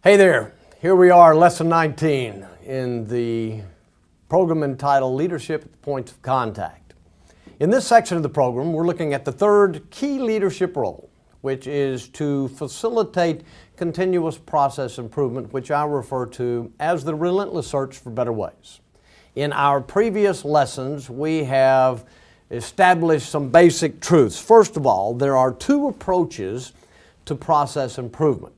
Hey there, here we are, lesson 19 in the program entitled Leadership at the Points of Contact. In this section of the program, we're looking at the third key leadership role, which is to facilitate continuous process improvement, which I refer to as the relentless search for better ways. In our previous lessons, we have established some basic truths. First of all, there are two approaches to process improvement.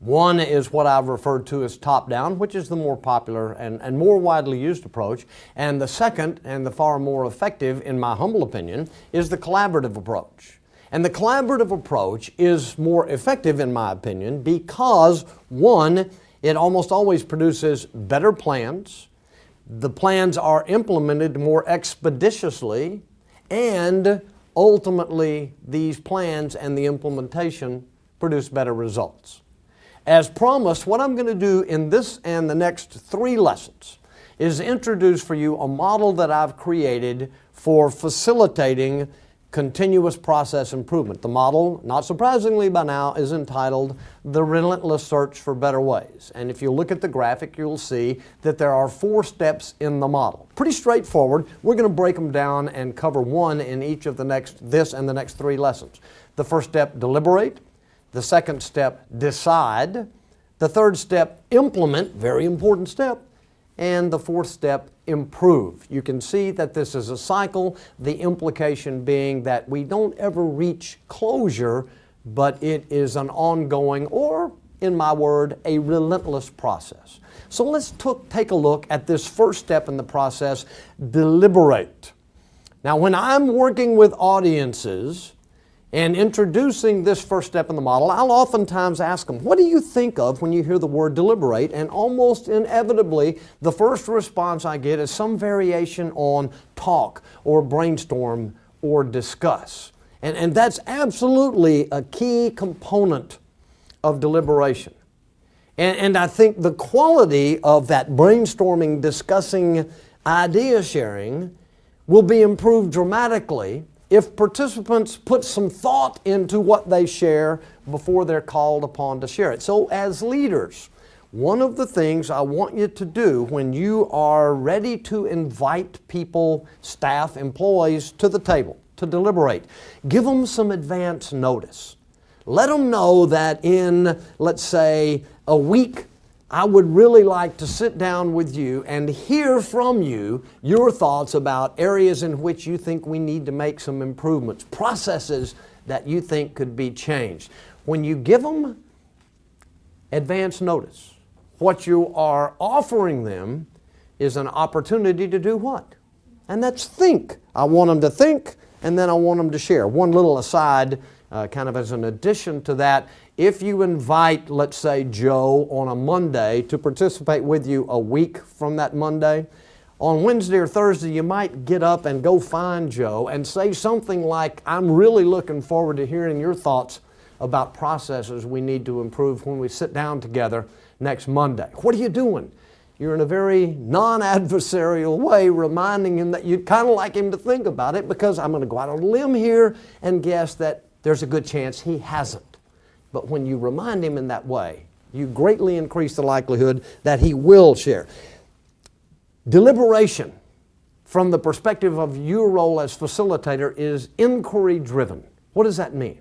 One is what I've referred to as top-down, which is the more popular and more widely used approach. And the second, and the far more effective, in my humble opinion, is the collaborative approach. And the collaborative approach is more effective, in my opinion, because one, it almost always produces better plans. The plans are implemented more expeditiously, and ultimately these plans and the implementation produce better results. As promised, what I'm going to do in this and the next three lessons is introduce for you a model that I've created for facilitating continuous process improvement. The model, not surprisingly by now, is entitled The Relentless Search for Better Ways. And if you look at the graphic, you'll see that there are 4 steps in the model. Pretty straightforward. We're going to break them down and cover one in each of this and the next 3 lessons. The first step, deliberate. The second step, decide. The third step, implement, very important step. And the fourth step, improve. You can see that this is a cycle, the implication being that we don't ever reach closure, but it is an ongoing, or in my word, a relentless process. So let's take a look at this first step in the process, deliberate. Now, when I'm working with audiences and introducing this first step in the model, I'll oftentimes ask them, what do you think of when you hear the word deliberate? And almost inevitably, the first response I get is some variation on talk or brainstorm or discuss. And that's absolutely a key component of deliberation. And I think the quality of that brainstorming, discussing, idea sharing will be improved dramatically if participants put some thought into what they share before they're called upon to share it. So as leaders, one of the things I want you to do when you are ready to invite people, staff, employees to the table to deliberate, give them some advance notice. Let them know that in, let's say, a week, I would really like to sit down with you and hear from you your thoughts about areas in which you think we need to make some improvements, processes that you think could be changed. When you give them advance notice, what you are offering them is an opportunity to do what? And that's think. I want them to think, and then I want them to share. One little aside, kind of as an addition to that, if you invite, let's say, Joe on a Monday to participate with you a week from that Monday, on Wednesday or Thursday you might get up and go find Joe and say something like, I'm really looking forward to hearing your thoughts about processes we need to improve when we sit down together next Monday. What are you doing? You're in a very non-adversarial way reminding him that you'd kind of like him to think about it, because I'm going to go out on a limb here and guess that there's a good chance he hasn't. But when you remind him in that way, you greatly increase the likelihood that he will share. Deliberation, from the perspective of your role as facilitator, is inquiry-driven. What does that mean?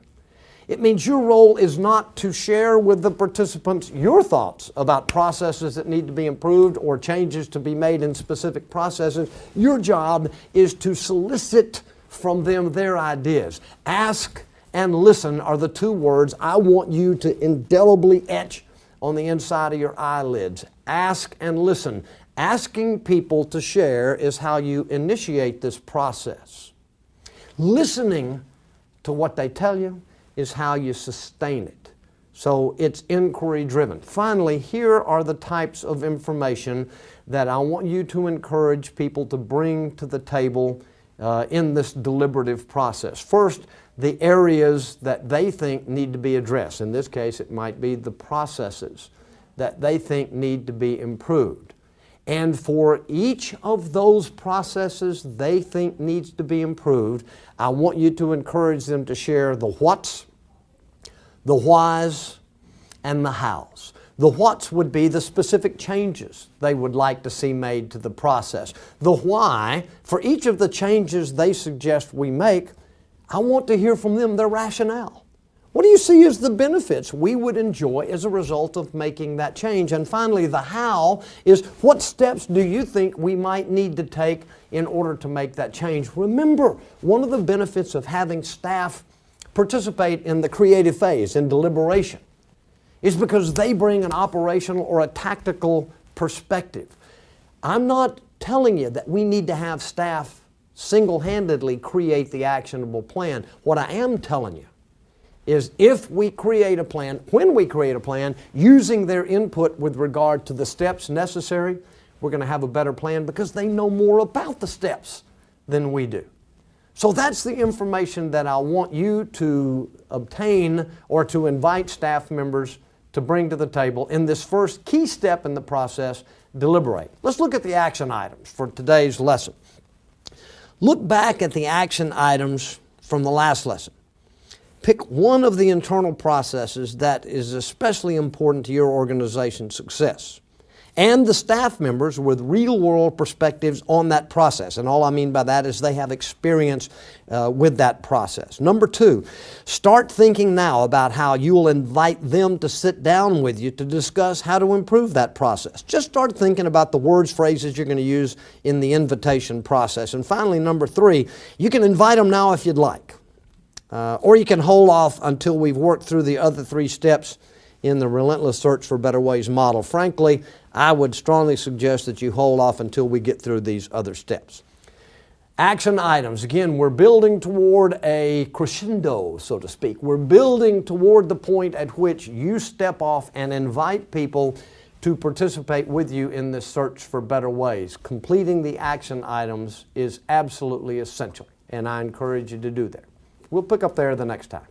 It means your role is not to share with the participants your thoughts about processes that need to be improved or changes to be made in specific processes. Your job is to solicit from them their ideas. Ask and listen are the 2 words I want you to indelibly etch on the inside of your eyelids. Ask and listen. Asking people to share is how you initiate this process. Listening to what they tell you is how you sustain it. So it's inquiry driven. Finally, here are the types of information that I want you to encourage people to bring to the table in this deliberative process. First, the areas that they think need to be addressed. In this case, it might be the processes that they think need to be improved. And for each of those processes they think needs to be improved, I want you to encourage them to share the whats, the whys, and the hows. The whats would be the specific changes they would like to see made to the process. The why, for each of the changes they suggest we make, I want to hear from them their rationale. What do you see as the benefits we would enjoy as a result of making that change? And finally, the how is what steps do you think we might need to take in order to make that change? Remember, one of the benefits of having staff participate in the creative phase, in deliberation, is because they bring an operational or a tactical perspective. I'm not telling you that we need to have staff single-handedly create the actionable plan. What I am telling you is if we create a plan, when we create a plan, using their input with regard to the steps necessary, we're going to have a better plan because they know more about the steps than we do. So that's the information that I want you to obtain or to invite staff members to bring to the table in this first key step in the process, deliberate. Let's look at the action items for today's lesson. Look back at the action items from the last lesson. Pick one of the internal processes that is especially important to your organization's success, and the staff members with real-world perspectives on that process. And all I mean by that is they have experience with that process. Number 2, start thinking now about how you will invite them to sit down with you to discuss how to improve that process. Just start thinking about the words, phrases you're going to use in the invitation process. And finally, number 3, you can invite them now if you'd like. Or you can hold off until we've worked through the other 3 steps in the Relentless Search for Better Ways model. Frankly, I would strongly suggest that you hold off until we get through these other steps. Action items. Again, we're building toward a crescendo, so to speak. We're building toward the point at which you step off and invite people to participate with you in this search for better ways. Completing the action items is absolutely essential, and I encourage you to do that. We'll pick up there the next time.